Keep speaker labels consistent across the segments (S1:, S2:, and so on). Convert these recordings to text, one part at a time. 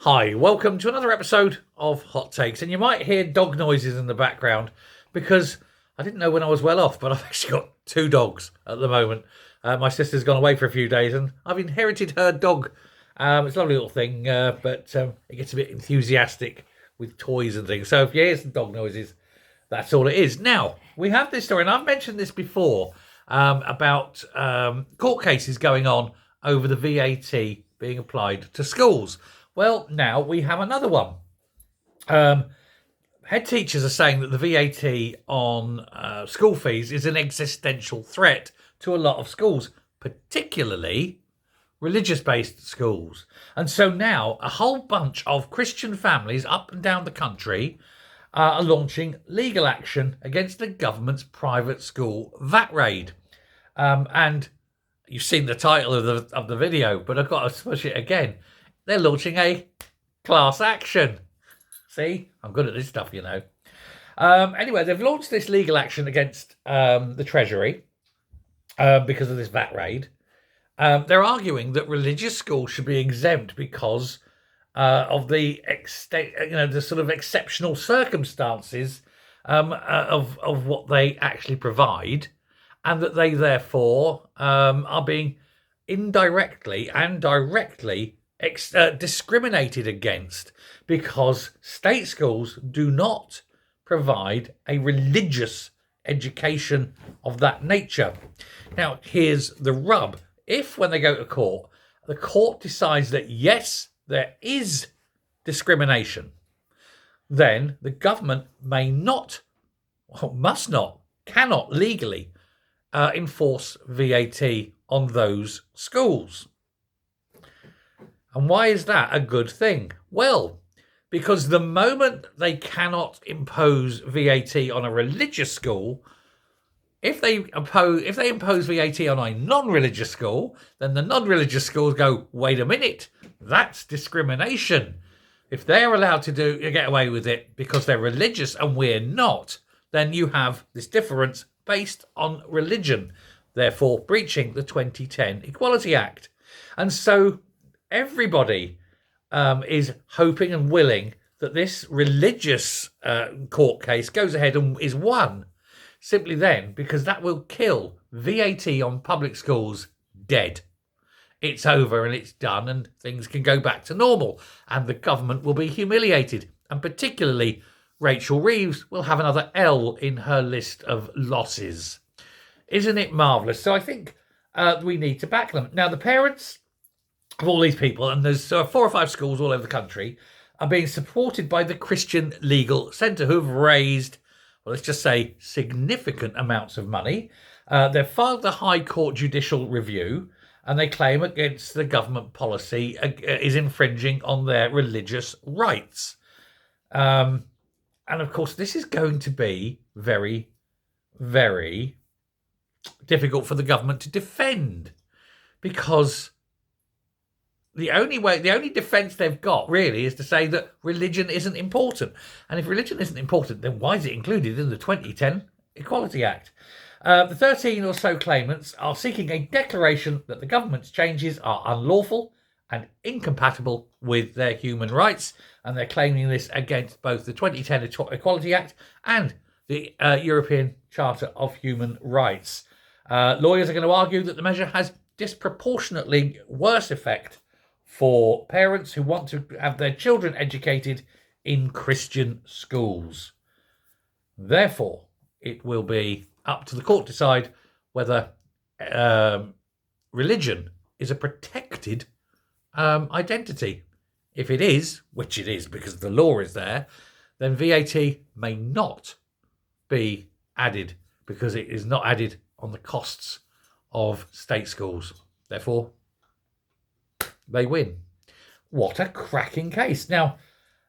S1: Hi, welcome to another episode of Hot Takes. And you might hear dog noises in the background because I didn't know when I was well off, but I've actually got two dogs at the moment. My sister's gone away for a few days and I've inherited her dog. It's a lovely little thing, but it gets a bit enthusiastic with toys and things. So if you hear some dog noises, that's all it is. Now, we have this story, and I've mentioned this before, about court cases going on over the VAT being applied to schools. Well, now we have another one. Head teachers are saying that the VAT on school fees is an existential threat to a lot of schools, particularly religious-based schools. And so now a whole bunch of Christian families up and down the country are launching legal action against the government's private school VAT raid. And you've seen the title of the video, but I've got to push it again. They're launching a class action. See, I'm good at this stuff, you know. Anyway, they've launched this legal action against the Treasury because of this VAT raid. They're arguing that religious schools should be exempt because of the the sort of exceptional circumstances of what they actually provide, and that they therefore are being indirectly and directly discriminated against because state schools do not provide a religious education of that nature. Now, here's the rub. If, when they go to court, the court decides that yes, there is discrimination, then the government may not, must not, cannot legally enforce VAT on those schools. And why is that a good thing? Well, because the moment they cannot impose VAT on a religious school, if they impose VAT on a non-religious school, then the non-religious schools go, wait a minute, that's discrimination. If they're allowed to get away with it because they're religious and we're not, then you have this difference based on religion, therefore breaching the 2010 Equality Act. And so everybody is hoping and willing that this religious court case goes ahead and is won. Simply then, because that will kill VAT on public schools dead. It's over and it's done and things can go back to normal and the government will be humiliated. And particularly Rachel Reeves will have another L in her list of losses. Isn't it marvellous? So I think we need to back them. Now, the parents of all these people, and there's 4 or 5 schools all over the country, are being supported by the Christian Legal Centre, who've raised, well, let's just say, significant amounts of money. They've filed a High Court judicial review, and they claim against the government policy is infringing on their religious rights. And of course, this is going to be very, very difficult for the government to defend, because the only defence they've got really is to say that religion isn't important. And if religion isn't important, then why is it included in the 2010 Equality Act? The 13 or so claimants are seeking a declaration that the government's changes are unlawful and incompatible with their human rights. And they're claiming this against both the 2010 Equality Act and the European Charter of Human Rights. Lawyers are going to argue that the measure has disproportionately worse effect for parents who want to have their children educated in Christian schools. Therefore, it will be up to the court to decide whether religion is a protected identity. If it is, which it is because the law is there, then VAT may not be added because it is not added on the costs of state schools. Therefore, they win. What a cracking case. Now,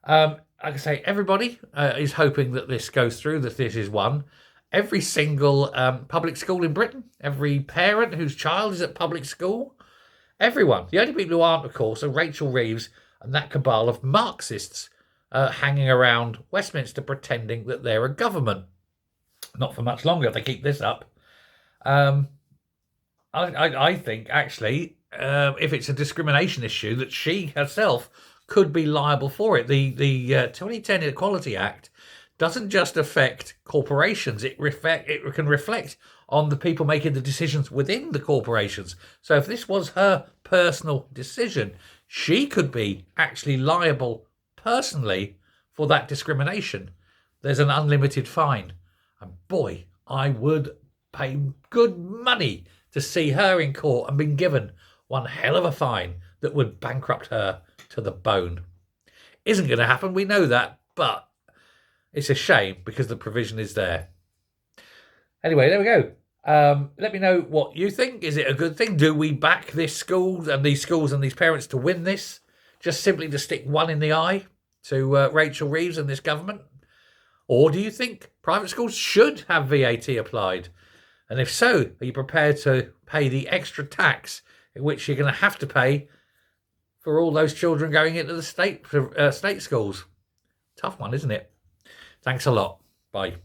S1: like I say, everybody is hoping that this goes through, that this is won. Every single public school in Britain, every parent whose child is at public school, everyone. The only people who aren't, of course, are Rachel Reeves and that cabal of Marxists hanging around Westminster pretending that they're a government. Not for much longer if they keep this up. I think, actually, if it's a discrimination issue, that she herself could be liable for it. The 2010 Equality Act doesn't just affect corporations. It can reflect on the people making the decisions within the corporations. So if this was her personal decision, she could be actually liable personally for that discrimination. There's an unlimited fine. And boy, I would pay good money to see her in court and been given one hell of a fine that would bankrupt her to the bone. Isn't going to happen, we know that, but it's a shame because the provision is there. Anyway, there we go. Let me know what you think. Is it a good thing? Do we back this school and these parents to win this? Just simply to stick one in the eye to Rachel Reeves and this government? Or do you think private schools should have VAT applied? And if so, are you prepared to pay the extra tax in which you're going to have to pay for all those children going into the state schools? Tough one, isn't it? Thanks a lot. Bye.